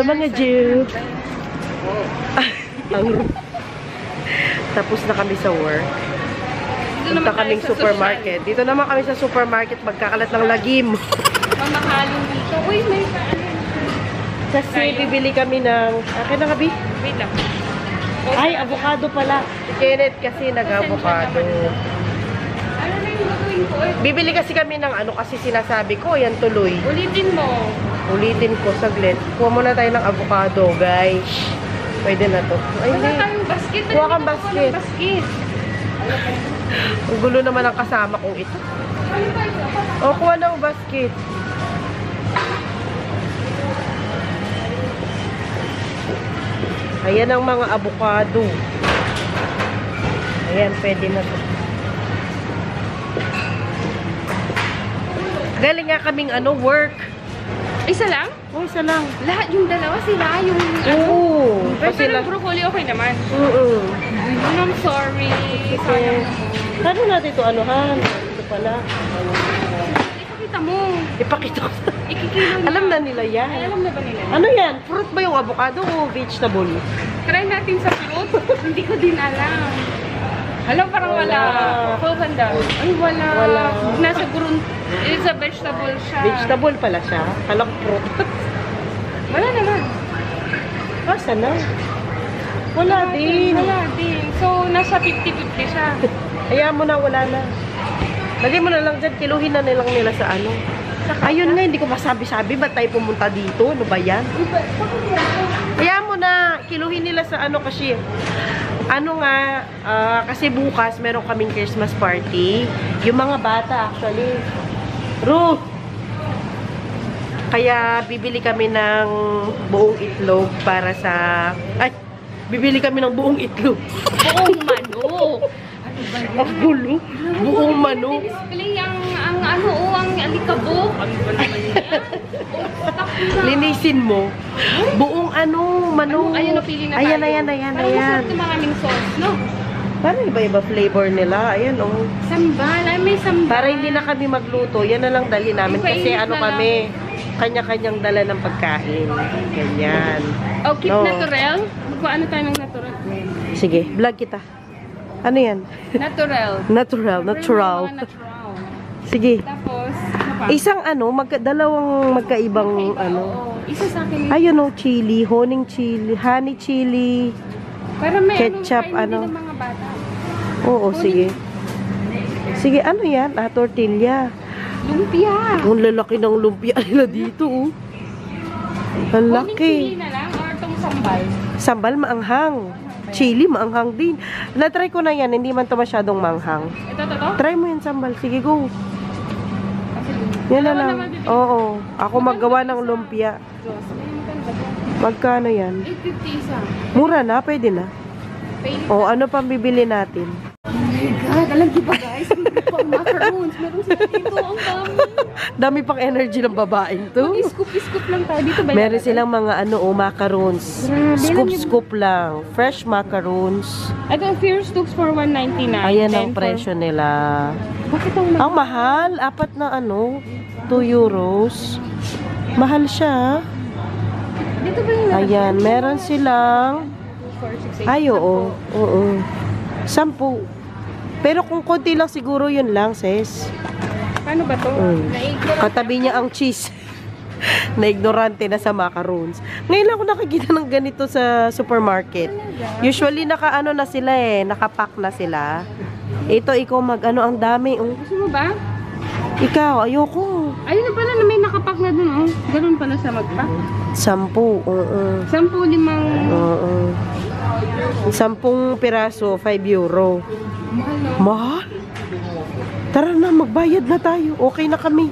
mga Jew. Tapos na kami sa work. Punta kaming supermarket. Dito naman kami sa supermarket magkakalat ng lagim. Mamahalong dito. Uy, may Kasi bibili kami ng... Akin na kabi? wait lang. Ay, avocado pala. Si Kenneth kasi nag-avocado. Ano na yung gagawin ko? Bibili kasi kami ng ano kasi sinasabi ko. Yan tuloy. Ulitin mo. Ulitin ko saglit. Kuha muna tayo ng avocado, guys. Pwede na to. Ay, Wala hindi. tayong basket. Kuha kang basket. Basket. Ang gulo naman ang kasama kong ito. O, kuha ng basket. Ayan ang mga avocado. Ayan, pwede na to. Galing nga kaming work. Isa lang? O, isa lang. Lahat yung dalawa sila. Yung Oo. Pero Kasi yung broccoli okay naman. Oo. I'm sorry. Sayang mo. Paano natin ito anuhan? Ito pala. Ipakita mo. Ipakita ko. Ikikilo na. Alam na nila yan. Ay, alam na ba nila? Ano yan? Fruit ba yung avocado o vegetable? Try natin sa fruit. Hindi ko din alam. Alam, parang wala. Kanda. Ay, wala. Wala. Nasa grun. It's a vegetable siya. Vegetable pala siya. Kalak fruit. Wala naman. Asa na? Wala din. Wala din. So, nasa 50-50 siya. Hayaan mo na, wala na. Lagay mo na lang dyan, kiluhin na nilang nila sa ano. Ayun nga, hindi ko masabi-sabi. Ba't tayo pumunta dito? Ano ba yan? Hayaan mo na, kiluhin nila sa ano kasi... Ano nga, kasi bukas meron kaming Christmas party. Yung mga bata actually. Ruth! Kaya bibili kami ng buong itlog para sa... Ay! Bibili kami ng buong itlog. Buong manok. Ano ba yan? Ang gulo. Buong manok. Display ang alikabok. Ano ba naman yan? Linisin mo. Buong manok. Ayan, napili na Ayan, tayo. ayan. Parang masarap yung maraming sauce, no? Parang iba-iba flavor nila. Ayan, oh. Sambal. Ay, may sambal. Para hindi na kami magluto, yan na lang dali namin. Kasi ano kami, kanya-kanyang dala ng pagkain. Ganyan. Oh, keep natural. Magpaano tayo ng natural? Sige, vlog kita. Ano yan? Natural. Natural. Natural. Sige. Tapos, ano pa? Isang dalawang magkaibang Oo. Isa sa akin. Ayun oh, chili, honey chili. Para may ketchup, kainin din ng mga bata. Oo, sige. Sige, ano yan? Tortilla. Lumpia. Ang lalaki ng lumpia nila dito, oh. Ang laki. Chili na lang or itong sambal? Sambal maanghang. Chili maanghang din. Na-try ko na yan, hindi man to masyadong maanghang. Ito? Try mo yan, sambal. Sige, go. Yan na lang. Oo. Ako maggawa ng lumpia. Magkano yan? 850 isa. Mura na, pwede na. O, ano pang bibili natin? Oh my God, alam niyo ba guys? Meron pang macaroons. Meron sila dito. Ang dami. Dami pang energy ng babaeng to. Scoop-scoop lang tayo. Dito ba yan? Meron silang mga macarons. Scoop-scoop lang. Fresh macarons. Ito, Fear Scoops for 199. Ayan ang presyo nila. Bakit ang Ang mahal. Apat na 2 euros. Mahal siya. Dito ba yung Ayan, meron silang... Ay, oo. Oo. 10. Pero kung konti lang siguro yun lang, sis. Paano ba to? Katabi niya ang cheese. Na-ignorante na sa macarons. Ngayon lang ako nakikita ng ganito sa supermarket. Usually naka-ano na sila nakapack na sila. Ito, ikaw ang dami. Gusto mo ba? Ikaw, ayoko. Ayun na pala na may nakapack na dun, oh. Ganun pala sa magpack. 10, oo. 10, 5. Oo. 10 piraso, 5 euro. Mahal, no? Mahal? Tara na, magbayad na tayo. Okay na kami.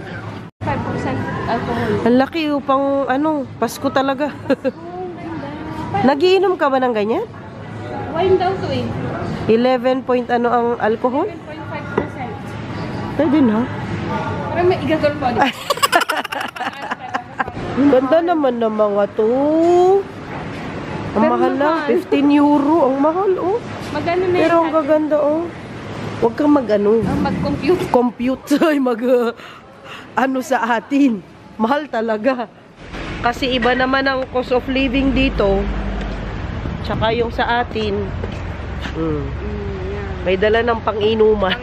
5% alcohol. Ang laki upang Pasko talaga. Nagiinom ka ba ng ganyan? Wine daw to 11 point ang alcohol? 7.5%. Pwede na. Parang may igagol po. Ang ganda naman ng mga to. Ang Pero mahal lang. mahal. 15 euro. Ang mahal, oh. Magano na Pero ang gaganda, oh. Huwag kang mag-compute. Compute ay sa atin. Mahal talaga. Kasi iba naman ang cost of living dito. Tsaka yung sa atin. May dala ng pang-inuman.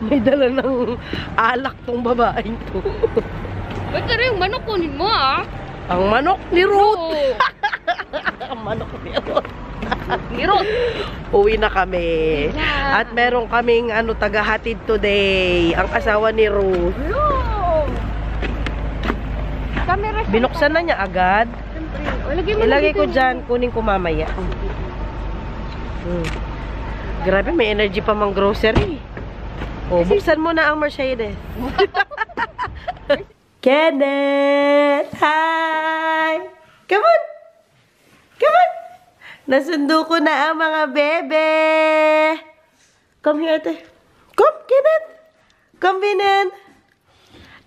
May dala ng alak tong babaeng to. Ba't na yung manok kunin mo Ang manok ni Ruth. Oo. Ang manok ni Ruth. Hirot. Uwi na kami. Yeah. At meron kaming tagahatid today. Ang asawa ni Ruth. Camera. Binuksan na niya agad. Ilagay ko dyan. Kunin ko mamaya. Grabe, may energy pa mang grocery. Buksan mo na ang Mercedes. Kenneth! Hi! Come on! Come on! Nasundo ko na ang mga bebe! Come here, ate. Come, Kenneth! Come, Binan!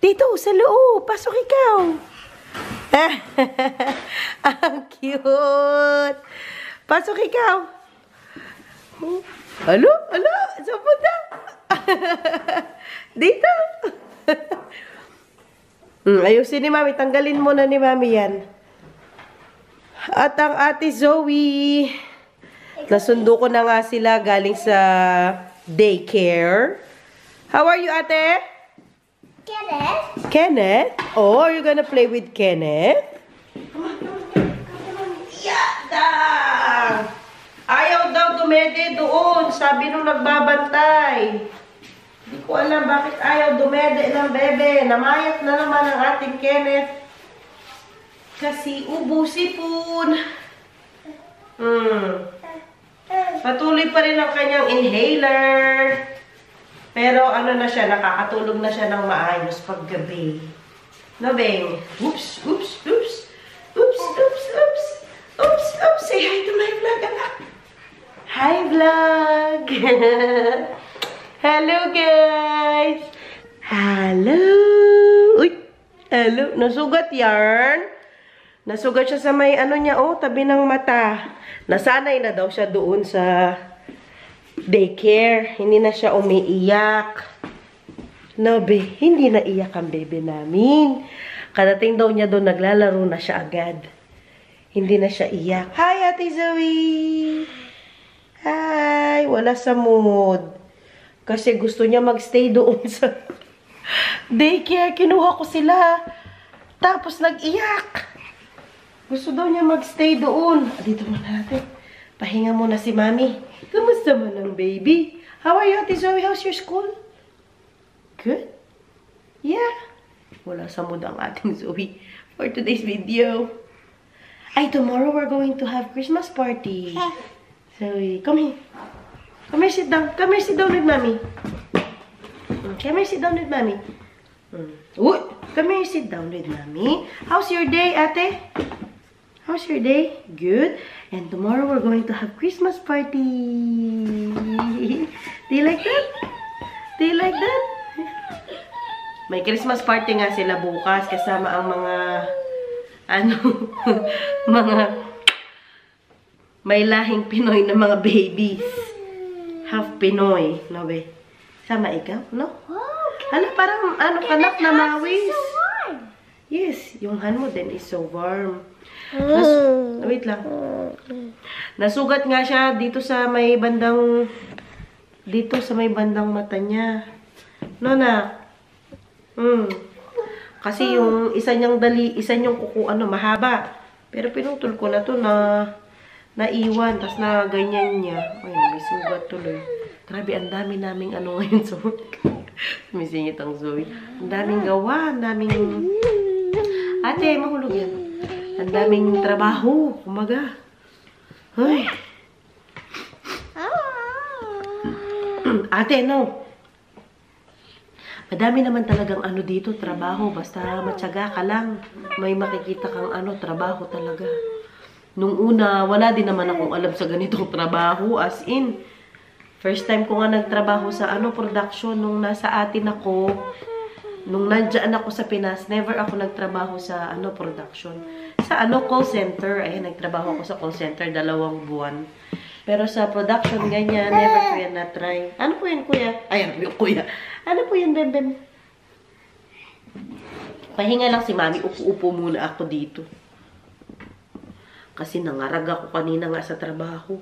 Dito, sa loob. Pasok ikaw. Ang cute! Pasok ikaw. Alo? Alo? Saan punta? Dito. Ayusin ni Mami. Tanggalin mo na ni Mami yan. At ang ate Zoe. Nasundo ko na nga sila galing sa daycare. How are you, ate? Kenneth? Kenneth? Oh, are you gonna play with Kenneth? Yada! Ayaw daw dumede doon. Sabi nung nagbabantay. Hindi ko alam bakit ayaw dumede ng bebe. Namayat na naman ang ating Kenneth. Kasi ubusipon. Patuloy pa rin ang kanyang inhaler. Pero ano na siya, nakakatulog na siya ng maayos paggabi. No, Beng? Oops, oops, oops. Oops, oops, oops. Oops, oops. Say hi to my vlog, anak. Hi, vlog. Hello, guys. Hello. Uy, hello. Nasugat yarn. Nasugat siya sa may niya, tabi ng mata. Nasanay na daw siya doon sa daycare. Hindi na siya umiiyak. No, hindi na iyak ang bebe namin. Kadating daw niya doon, naglalaro na siya agad. Hindi na siya iyak. Hi, Ate Zoe! Hi! Wala sa mood. Kasi gusto niya magstay doon sa daycare. Kinuha ko sila. Tapos nag-iyak. Gusto daw niya magstay doon. Dito muna natin. Pahinga muna si Mami. Kamusta man ang baby? How are you, Ate Zoe? How's your school? Good? Yeah. Wala sa mood ang ating Zoe for today's video. Ay, tomorrow we're going to have Christmas party. Zoe, come here. Come here, sit down. Come here, sit down with Mommy. Come here, sit down with Mommy. Come here, sit down with Mommy. How's your day, Ate? How's your day? Good. And tomorrow we're going to have Christmas party. Do you like that? Do you like that? May Christmas party nga sila bukas kasama ang mga mga may lahing Pinoy na mga babies. Half Pinoy, no be? Sama ikaw, no? Hala, parang kanak na mawis. Yes, yung hand mo din is so warm. Wait lang. Nasugat nga siya dito sa may bandang mata niya. No, na. Kasi yung isa niyang kuko mahaba. Pero pinutol ko na to na naiwan, tas na ganyan niya. Ay, may sugat tuloy. Grabe, ang dami naming ngayon sa work. Sumisingit ang Zoe. Ang daming gawa, ang daming ate, mahulog yan. Ang daming trabaho, kumaga. Ay. Ate, no. Madami naman talagang dito, trabaho. Basta matyaga ka lang. May makikita kang trabaho talaga. Nung una, wala din naman akong alam sa ganitong trabaho. As in, first time ko nga nagtrabaho sa production. Nung nasa atin ako, nung nandyan ako sa Pinas, never ako nagtrabaho sa production. Sa call center. Ayan, nagtrabaho ako sa call center 2 buwan. Pero sa production, ganyan, never ko yan na-try. Ano po yan, kuya? Ayan, kuya. Ano po yan, Bem? Pahinga lang si Mami. Upo-upo muna ako dito. Kasi nangarag ako kanina nga sa trabaho.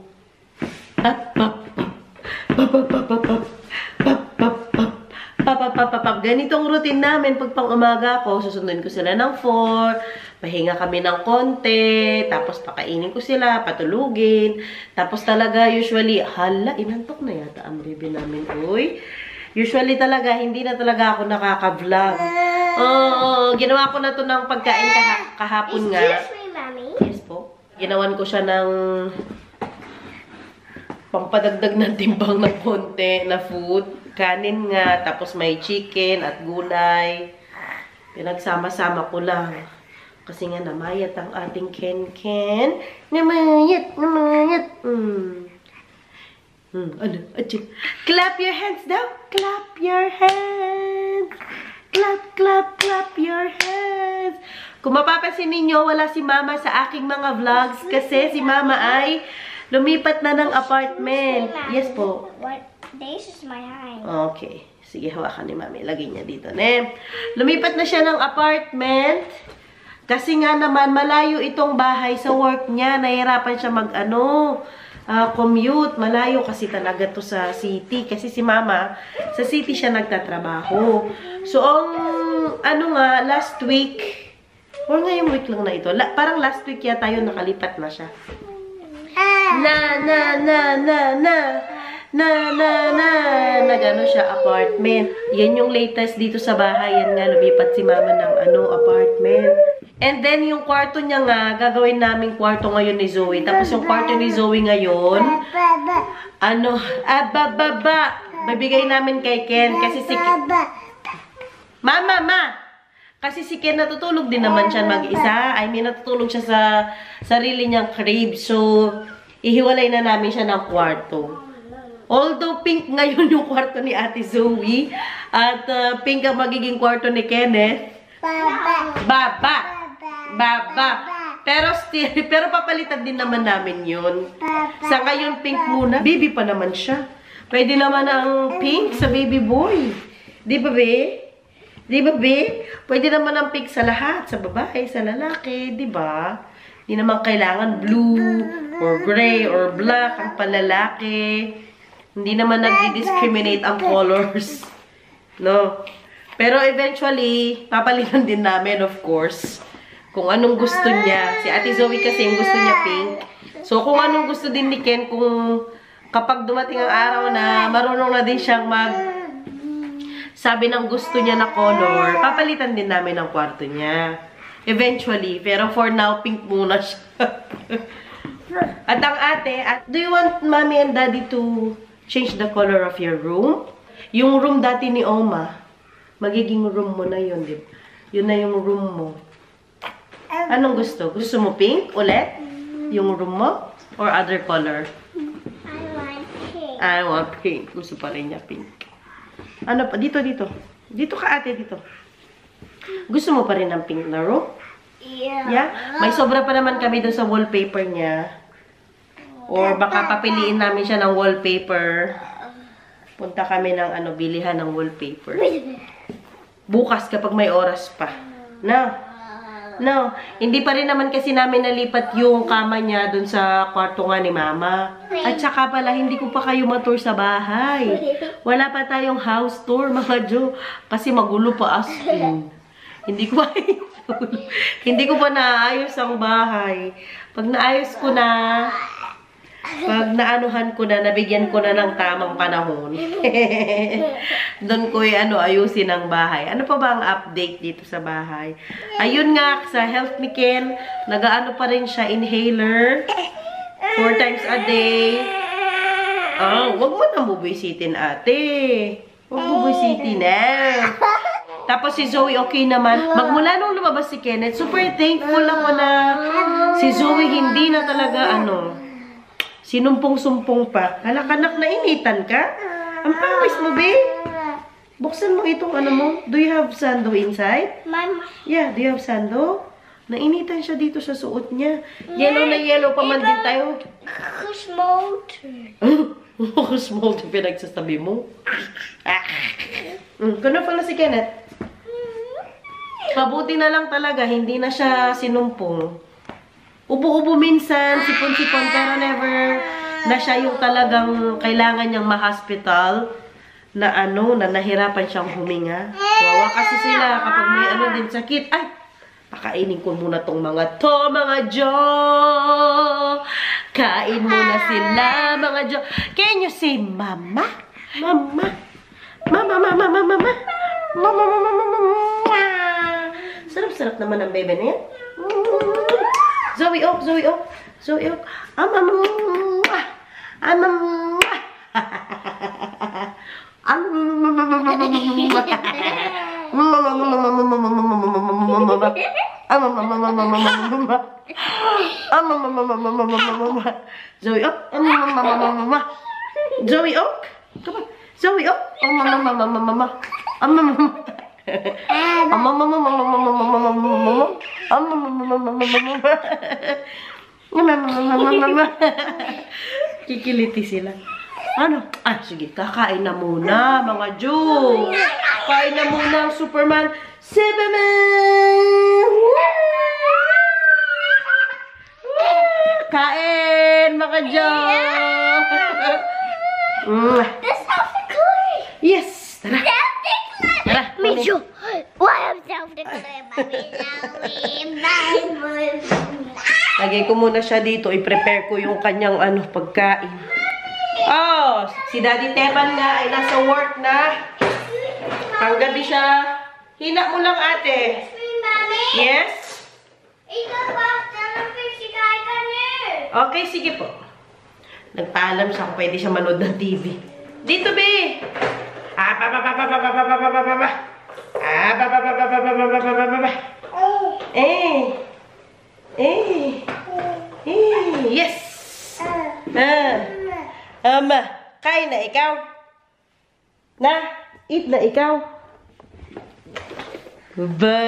Ganitong routine namin pag pang umaga ko. Susundin ko sila ng 4. Pahinga kami ng konti. Tapos pakainin ko sila. Patulugin. Tapos talaga usually, hala, inantok na yata ang baby namin. Uy. Usually talaga, hindi na talaga ako nakaka-vlog. Ginawa ko na to ng pagkain kahapon nga. Excuse me, Mommy. Yes po. Ginawan ko siya ng pampadagdag ng timbang ng konti na food. Kanin nga, tapos may chicken at gulay. Pinagsama-sama ko lang. Kasi nga namayat ang ating Ken-Ken. Namayat. Ano? Achoo. Clap your hands daw. Clap your hands. Clap your hands. Kung mapapansin ninyo, wala si Mama sa aking mga vlogs kasi si Mama ay lumipat na ng apartment. Yes po. What? This is my hand. Okay. Sige, hawakan ni Mami. Lagay niya dito. Lumipat na siya ng apartment. Kasi nga naman, malayo itong bahay sa work niya. Nahihirapan siya commute. Malayo kasi talaga to sa city. Kasi si Mama, sa city siya nagtatrabaho. So, last week, or ngayong week lang na ito, parang last week yata yun, nakalipat na siya. Nagano siya, apartment. Yan yung latest dito sa bahay. Yan nga, lumipat si Mama ng apartment. And then, yung kwarto niya nga, gagawin namin kwarto ngayon ni Zoe. Tapos yung kwarto ni Zoe ngayon, babigay namin kay Ken. Kasi si Kasi si Ken natutulog din naman siya mag-isa. I mean, natutulog siya sa sarili niyang crib. So, ihiwalay na namin siya ng kwarto. Although pink ngayon yung kwarto ni Ate Zoe at pink ang magiging kwarto ni Kenneth. Baba. Pero papalitan din naman namin yun. Sa ngayon pink muna. Baby pa naman siya. Pwede naman ang pink sa baby boy. Di ba, be? Pwede naman ang pink sa lahat. Sa babae, sa lalaki. Di ba? Di naman kailangan blue or gray or black ang palalaki. Hindi naman nagdi-discriminate ang colors. No? Pero eventually, papalitan din namin, of course, kung anong gusto niya. Si Ate Zoe kasi yung gusto niya pink. So, kung anong gusto din ni Ken, kung kapag dumating ang araw na marunong na din siyang sabi ng gusto niya na color, papalitan din namin ang kwarto niya. Eventually. Pero for now, pink muna siya. At ang ate, do you want Mommy and Daddy to change the color of your room? Yung room dati ni Oma, magiging room mo na yun, di ba? Yun na yung room mo. Anong gusto? Gusto mo pink ulit? Yung room mo? Or other color? I want pink. Gusto pa rin niya pink. Ano pa? Dito. Dito ka ate, dito. Gusto mo pa rin ng pink na room? Yeah? May sobra pa naman kami doon sa wallpaper niya. Or baka papiliin namin siya ng wallpaper. Punta kami ng bilihan ng wallpaper. Bukas kapag may oras pa. No. Hindi pa rin naman kasi namin nalipat yung kama niya dun sa kwarto nga ni Mama. At saka pala, hindi ko pa kayo ma-tour sa bahay. Wala pa tayong house tour, mga Jo. Kasi magulo pa as in. Hindi ko pa naayos ang bahay. Pag naayos ko na, pag naanuhan ko na, nabigyan ko na ng tamang panahon. Doon ko ayusin ang bahay. Ano pa ba ang update dito sa bahay? Ayun nga, sa health ni Ken, nagaano pa rin siya, inhaler. 4 times a day. Wag mo na bubisitin, ate. Wag bubisitin na. Tapos si Zoe, okay naman. Magmula nung lumabas si Kenneth, super thankful ako na si Zoe hindi na talaga, sinumpong-sumpong pa. Halakanak na initan ka? Ang pawis mo, babe. Buksan mo itong mo. Do you have sando inside? Mama. Yeah, do you have sando? Nainitan siya dito sa suot niya. Yellow na yellow pa man din tayo. Kusmote. Kusmote pinagsasabi mo. Kano pala si Kenneth? Mabuti na lang talaga, hindi na siya sinumpong. Ubo-ubo minsan, sipon-sipon, pero never na siya yung talagang kailangan niyang ma-hospital na na nahirapan siyang huminga. Wawa kasi sila kapag may din sakit. Ay, pakainin ko muna tong mga Jo. Kain muna sila, mga Jo. Can you say mama? Mama. Mama, mama, mama, mama. Mama, mama, mama, mama. Sarap-sarap naman ang bebe na yan. Zoe, Zoe, Zoe, mama, Zoe, Zoe, come on. Zoe, kikiliti sila. Ano? Ah, sige, kakain na muna, mga Jo. Kain na muna ang Superman. Kain, mga Jo. That's not the color. Yes, tara. Tara, Medyo. Why am self-declared? lagay ko muna siya dito. I-prepare ko yung kanyang pagkain. Oh, si Daddy Teman nga ay nasa work na. Hanggabi siya. Hina mo lang, ate. Yes? Okay, sige po. Nagpaalam siya kung pwede siya manood ng TV. Dito, be! Yes! Kain na ikaw. Na, eat na ikaw. Ba!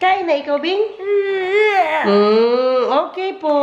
Kain na ikaw, Bing? Okay po.